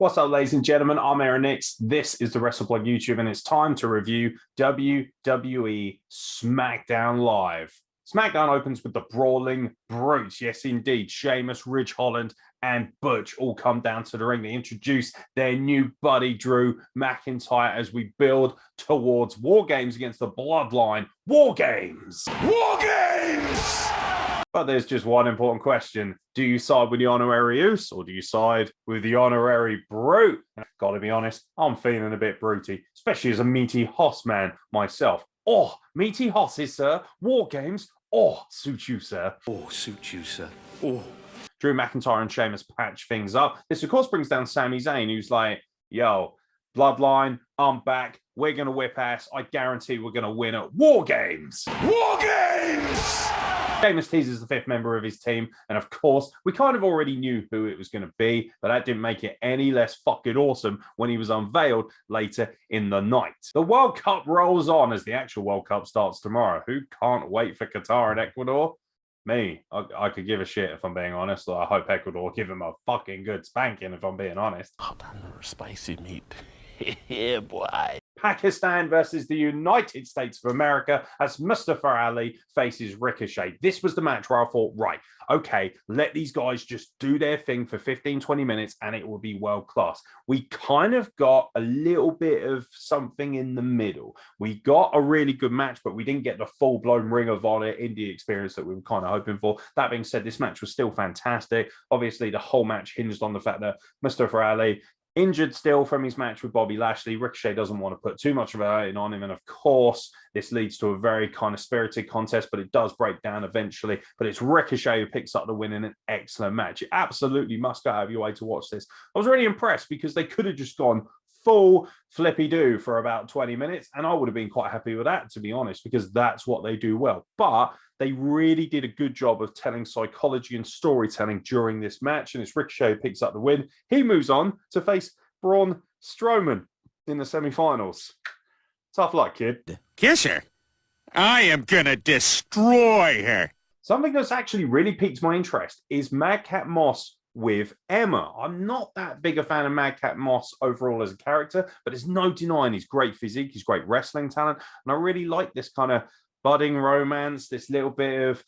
What's up, ladies and gentlemen? I'm Aaron Nix. This is the Wrestle Blog YouTube, and it's time to review WWE Smackdown Live. Smackdown opens with the Brawling Brutes. Yes, indeed. Sheamus, Ridge Holland, and Butch all come down to the ring. They introduce their new buddy, Drew McIntyre, as we build towards War Games against the Bloodline. War Games! War Games! But there's just one important question. Do you side with the honorary Uce or do you side with the honorary Brute? Gotta be honest, I'm feeling a bit brutey, especially as a meaty Hoss man myself. Oh, meaty Hosses, sir. War Games. Oh, suit you, sir. Oh, suit you, sir. Oh. Drew McIntyre and Sheamus patch things up. This, of course, brings down Sami Zayn, who's like, yo, Bloodline, I'm back. We're going to whip ass. I guarantee we're going to win at War Games. War Games! Sheamus teases the fifth member of his team, and of course, we kind of already knew who it was going to be, but that didn't make it any less fucking awesome when he was unveiled later in the night. The World Cup rolls on as the actual World Cup starts tomorrow. Who can't wait for Qatar and Ecuador? Me. I could give a shit if I'm being honest. I hope Ecuador give him a fucking good spanking if I'm being honest. Hot and spicy meat. Yeah, boy. Pakistan versus the United States of America as Mustafa Ali faces Ricochet. This was the match where I thought, right, okay, let these guys just do their thing for 15, 20 minutes and it will be world class. We kind of got a little bit of something in the middle. We got a really good match, but we didn't get the full-blown Ring of Honor indie experience that we were kind of hoping for. That being said, this match was still fantastic. Obviously, the whole match hinged on the fact that Mustafa Ali injured still from his match with Bobby Lashley. Ricochet doesn't want to put too much of it on him. And of course, this leads to a very kind of spirited contest, but it does break down eventually. But it's Ricochet who picks up the win in an excellent match. You absolutely must go out of your way to watch this. I was really impressed because they could have just gone full flippy-do for about 20 minutes. And I would have been quite happy with that, to be honest, because that's what they do well. But they really did a good job of telling psychology and storytelling during this match. And it's Ricochet who picks up the win. He moves on to face Braun Strowman in the semifinals. Tough luck, kid. Kiss her. I am gonna destroy her. Something that's actually really piqued my interest is Madcap Moss with Emma. I'm not that big a fan of Madcap Moss overall as a character, but there's no denying his great physique, his great wrestling talent. And I really like this kind of budding romance, this little bit of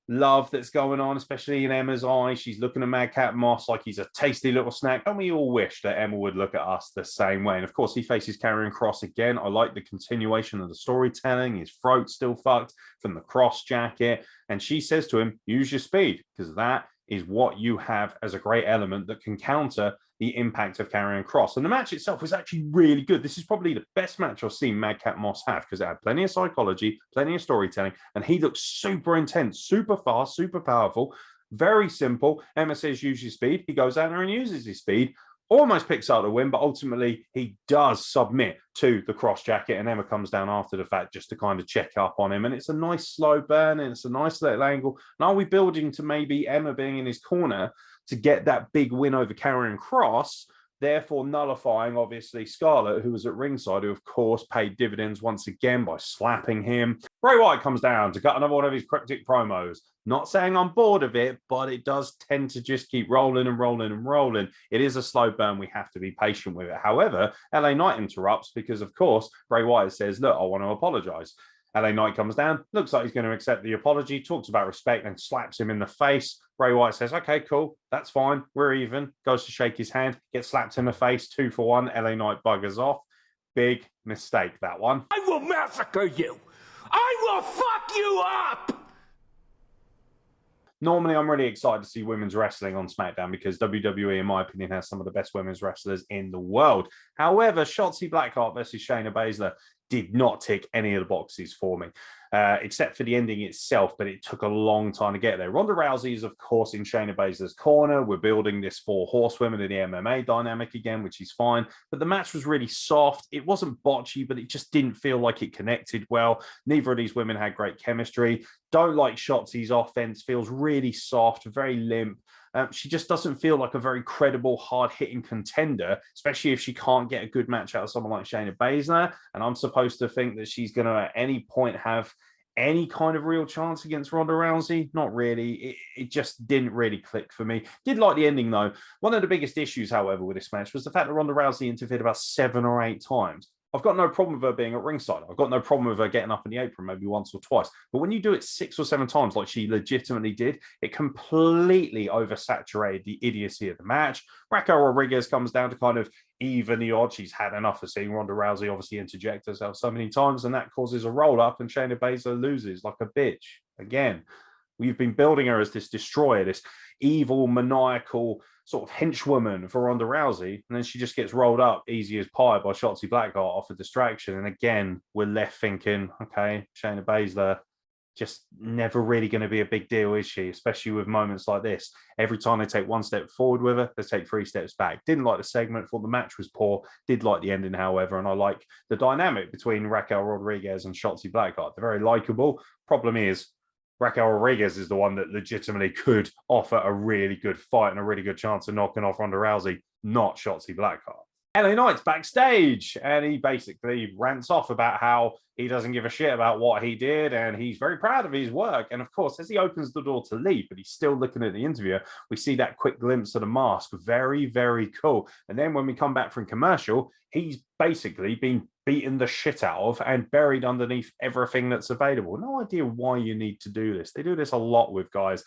love that's going on, especially in Emma's eyes. She's looking at Madcap Moss like he's a tasty little snack. And we all wish that Emma would look at us the same way. And of course, he faces Karrion Kross again. I like the continuation of the storytelling. His throat's still fucked from the cross jacket. And she says to him, use your speed, because that is what you have as a great element that can counter the impact of Karrion Kross. And the match itself was actually really good. This is probably the best match I've seen Madcap Moss have because it had plenty of psychology, plenty of storytelling, and he looks super intense, super fast, super powerful, very simple. Emma says use your speed. He goes out there and uses his speed, almost picks out the win, but ultimately he does submit to the cross jacket, and Emma comes down after the fact just to kind of check up on him. And it's a nice slow burn, and it's a nice little angle. And are we building to maybe Emma being in his corner to get that big win over Karrion Kross, therefore nullifying, obviously, Scarlett, who was at ringside, who, of course, paid dividends once again by slapping him. Bray Wyatt comes down to cut another one of his cryptic promos. Not saying I'm bored of it, but it does tend to just keep rolling and rolling and rolling. It is a slow burn. We have to be patient with it. However, LA Knight interrupts because, of course, Bray Wyatt says, look, I want to apologize. LA Knight comes down, looks like he's going to accept the apology, talks about respect and slaps him in the face. Bray Wyatt says, okay, cool, that's fine, we're even. Goes to shake his hand, gets slapped in the face, 2 for 1. LA Knight buggers off. Big mistake, that one. I will massacre you. I will fuck you up. Normally, I'm really excited to see women's wrestling on SmackDown because WWE, in my opinion, has some of the best women's wrestlers in the world. However, Shotzi Blackheart versus Shayna Baszler did not tick any of the boxes for me, except for the ending itself, but it took a long time to get there. Ronda Rousey is, of course, in Shayna Baszler's corner. We're building this 4 horsewomen of the MMA dynamic again, which is fine, but the match was really soft. It wasn't botchy, but it just didn't feel like it connected well. Neither of these women had great chemistry. Don't like Shotzi's offense, feels really soft, very limp. She just doesn't feel like a very credible, hard-hitting contender, especially if she can't get a good match out of someone like Shayna Baszler. And I'm supposed to think that she's going to at any point have any kind of real chance against Ronda Rousey? Not really. It just didn't really click for me. Did like the ending though. One of the biggest issues, however, with this match was the fact that Ronda Rousey interfered about 7 or 8 times. I've got no problem with her being at ringside. I've got no problem with her getting up in the apron maybe once or twice. But when you do it 6 or 7 times like she legitimately did, it completely oversaturated the idiocy of the match. Raquel Rodriguez comes down to kind of even the odds. She's had enough of seeing Ronda Rousey obviously interject herself so many times, and that causes a roll-up, and Shayna Baszler loses like a bitch. Again, we've been building her as this destroyer, this evil, maniacal sort of henchwoman for Ronda Rousey, and then she just gets rolled up easy as pie by Shotzi Blackheart off a distraction. And again, we're left thinking, okay, Shayna Baszler just never really going to be a big deal, is she? Especially with moments like this. Every time they take 1 step forward with her, they take 3 steps back. Didn't like the segment, thought the match was poor. Did like the ending, however, and I like the dynamic between Raquel Rodriguez and Shotzi Blackheart. They're very likable. Problem is, Raquel Rodriguez is the one that legitimately could offer a really good fight and a really good chance of knocking off Ronda Rousey, not Shotzi Blackheart. LA Knight's backstage, and he basically rants off about how he doesn't give a shit about what he did, and he's very proud of his work. And of course, as he opens the door to leave, but he's still looking at the interviewer, we see that quick glimpse of the mask. Very, very cool. And then when we come back from commercial, he's basically been beaten the shit out of and buried underneath everything that's available. No idea why you need to do this. They do this a lot with guys.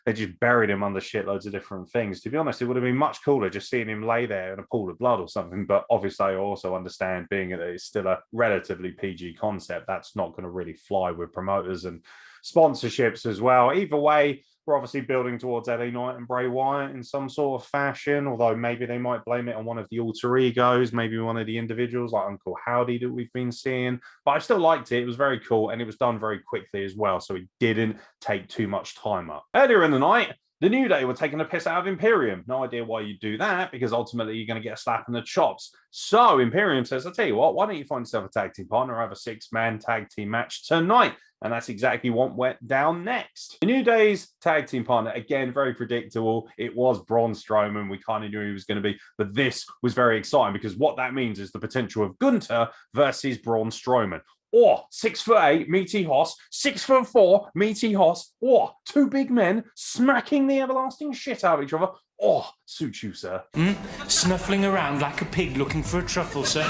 They just buried him under shitloads of different things. To be honest, it would have been much cooler just seeing him lay there in a pool of blood or something. But obviously, I also understand, being that it's still a relatively PG concept, that's not going to really fly with promoters and sponsorships as well. Either way, we're obviously building towards LA Knight and Bray Wyatt in some sort of fashion, although maybe they might blame it on one of the alter egos, maybe one of the individuals like Uncle Howdy that we've been seeing. But I still liked it. It was very cool, and it was done very quickly as well, so it didn't take too much time up. Earlier in the night, the New Day were taking a piss out of Imperium. No idea why you do that, because ultimately you're going to get a slap in the chops. So Imperium says, I'll tell you what, why don't you find yourself a tag team partner, have a 6-man tag team match tonight? And that's exactly what went down next. The New Day's tag team partner, again, very predictable. It was Braun Strowman. We kind of knew he was going to be, but this was very exciting because what that means is the potential of Gunther versus Braun Strowman. Or 6'8", meaty Hoss, 6'4", meaty Hoss, or 2 big men smacking the everlasting shit out of each other. Oh, suit you, sir. Snuffling around like a pig looking for a truffle, sir.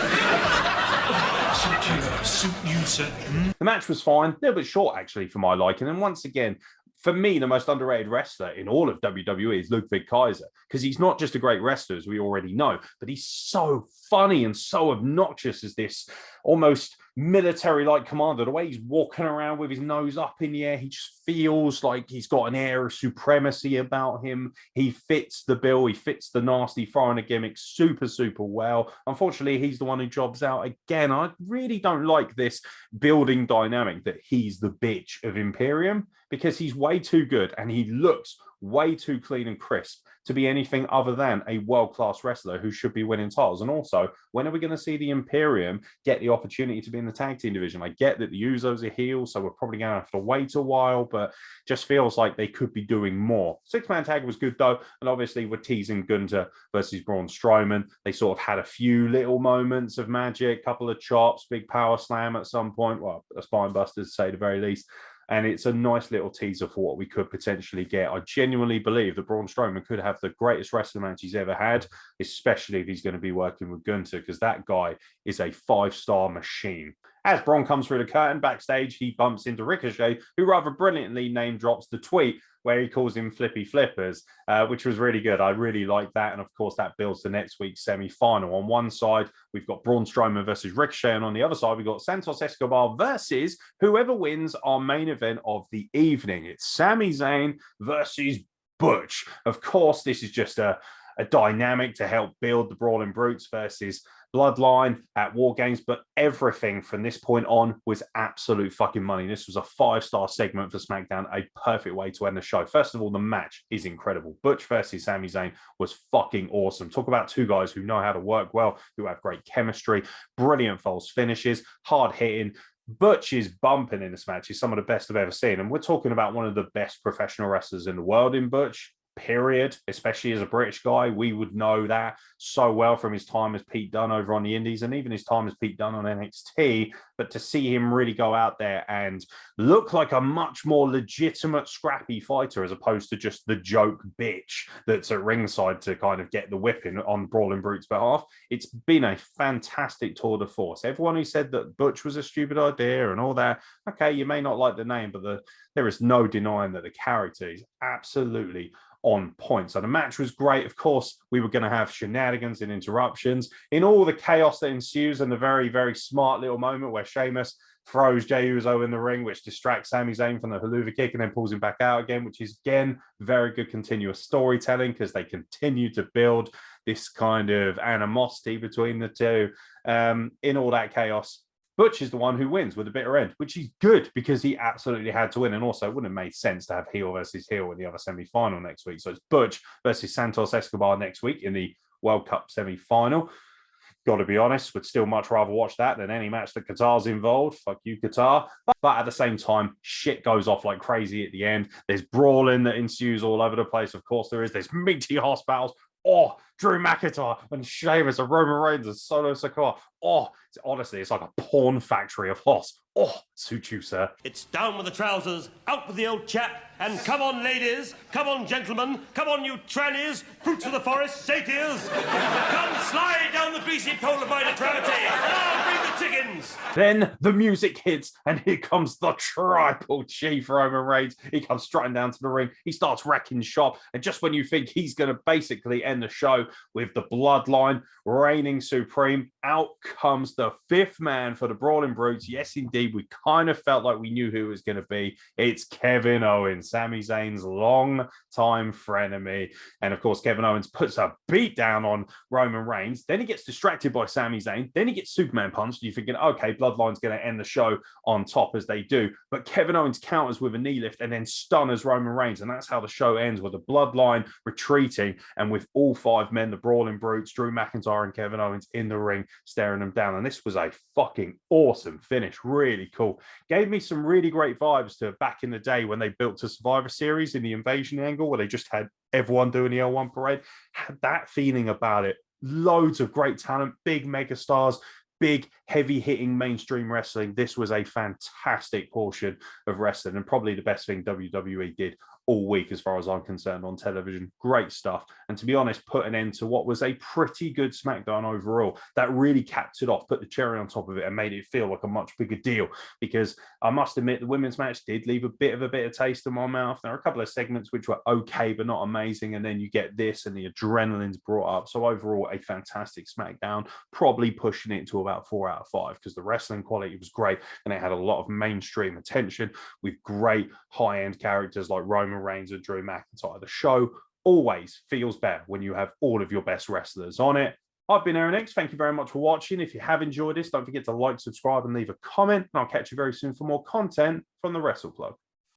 Suit you, sir. The match was fine, a little bit short actually for my liking. And once again, for me, the most underrated wrestler in all of WWE is Ludwig Kaiser, because he's not just a great wrestler, as we already know, but he's so funny and so obnoxious as this almost military-like commander. The way he's walking around with his nose up in the air, he just feels like he's got an air of supremacy about him. He fits the bill. He fits the nasty foreigner gimmick super, super well. Unfortunately, he's the one who jobs out again. I really don't like this building dynamic that he's the bitch of Imperium, because he's way too good and he looks way too clean and crisp to be anything other than a world-class wrestler who should be winning titles. And also, when are we going to see the Imperium get the opportunity to be in the tag team division? I get that the Usos are heels, so we're probably going to have to wait a while, but just feels like they could be doing more. 6-man tag was good though, and obviously we're teasing Gunther versus Braun Strowman. They sort of had a few little moments of magic, couple of chops, big power slam at some point, well, a spine buster to say the very least. And it's a nice little teaser for what we could potentially get. I genuinely believe that Braun Strowman could have the greatest wrestling match he's ever had, especially if he's going to be working with Gunther, because that guy is a 5-star machine. As Braun comes through the curtain backstage, he bumps into Ricochet, who rather brilliantly name drops the tweet where he calls him Flippy Flippers, which was really good. I really like that. And of course, that builds to next week's semi-final. On one side, we've got Braun Strowman versus Ricochet. And on the other side, we've got Santos Escobar versus whoever wins our main event of the evening. It's Sami Zayn versus Butch. Of course, this is just a dynamic to help build the Brawling Brutes versus Bloodline at War Games, but everything from this point on was absolute fucking money. This was a 5-star segment for SmackDown, a perfect way to end the show. First of all, the match is incredible. Butch versus Sami Zayn was fucking awesome. Talk about 2 guys who know how to work well, who have great chemistry, brilliant false finishes, hard hitting. Butch is bumping in this match. He's some of the best I've ever seen. And we're talking about one of the best professional wrestlers in the world in Butch. period, especially as a British guy. We would know that so well from his time as Pete Dunne over on the Indies and even his time as Pete Dunne on NXT. But to see him really go out there and look like a much more legitimate, scrappy fighter as opposed to just the joke bitch that's at ringside to kind of get the whipping on Brawling Brute's behalf, it's been a fantastic tour de force. Everyone who said that Butch was a stupid idea and all that, okay, you may not like the name, but there is no denying that the character is absolutely on point. So the match was great. Of course, we were going to have shenanigans and interruptions in all the chaos that ensues, and the very, very smart little moment where Sheamus throws Jey Uso in the ring, which distracts Sami Zayn from the haluva kick and then pulls him back out again, which is, again, very good continuous storytelling because they continue to build this kind of animosity between the two. In all that chaos, Butch is the one who wins with a bitter end, which is good because he absolutely had to win. And also, it wouldn't have made sense to have heel versus heel in the other semi-final next week. So it's Butch versus Santos Escobar next week in the World Cup semi-final. Got to be honest, would still much rather watch that than any match that Qatar's involved. Fuck you, Qatar. But at the same time, shit goes off like crazy at the end. There's brawling that ensues all over the place. Of course there is. There's meaty horse battles. Oh, Drew McIntyre and Sheamus and Roman Reigns and Solo Sikoa. Oh, honestly, it's like a porn factory of horse. Oh, suit you, sir. It's down with the trousers, out with the old chap, and come on, ladies, come on, gentlemen, come on, you trannies, fruits of the forest, satyrs. Come slide down the greasy pole of my depravity, and I'll bring the chickens. Then the music hits, and here comes the Tribal Chief Roman Reigns. He comes strutting down to the ring. He starts wrecking shop, and just when you think he's going to basically end the show with the Bloodline reigning supreme, out comes the fifth man for the Brawling Brutes. Yes, indeed, we kind of felt like we knew who it was going to be. It's Kevin Owens, Sami Zayn's long-time frenemy. And of course, Kevin Owens puts a beat down on Roman Reigns. Then he gets distracted by Sami Zayn. Then he gets Superman punched. You're thinking, okay, Bloodline's going to end the show on top as they do. But Kevin Owens counters with a knee lift and then stunners Roman Reigns. And that's how the show ends, with the Bloodline retreating and with all five men, the Brawling Brutes, Drew McIntyre and Kevin Owens in the ring, staring them down. And this was a fucking awesome finish. Really cool. Gave me some really great vibes to back in the day when they built a Survivor Series in the invasion angle where they just had everyone doing the L1 parade. Had that feeling about it. Loads of great talent, big megastars, big, heavy-hitting mainstream wrestling. This was a fantastic portion of wrestling and probably the best thing WWE did all week as far as I'm concerned on television. Great stuff. And to be honest, put an end to what was a pretty good SmackDown overall. That really capped it off, put the cherry on top of it and made it feel like a much bigger deal, because I must admit the women's match did leave a bit of a bitter taste in my mouth. There are a couple of segments which were okay but not amazing, and then you get this and the adrenaline's brought up. So overall, a fantastic SmackDown, probably pushing it to about 4 out of 5 because the wrestling quality was great and it had a lot of mainstream attention with great high-end characters like Roman Reigns and Drew McIntyre. The show always feels better when you have all of your best wrestlers on it. I've been Aaron X. Thank you very much for watching. If you have enjoyed this, don't forget to like, subscribe, and leave a comment. And I'll catch you very soon for more content from the Wrestle Plug.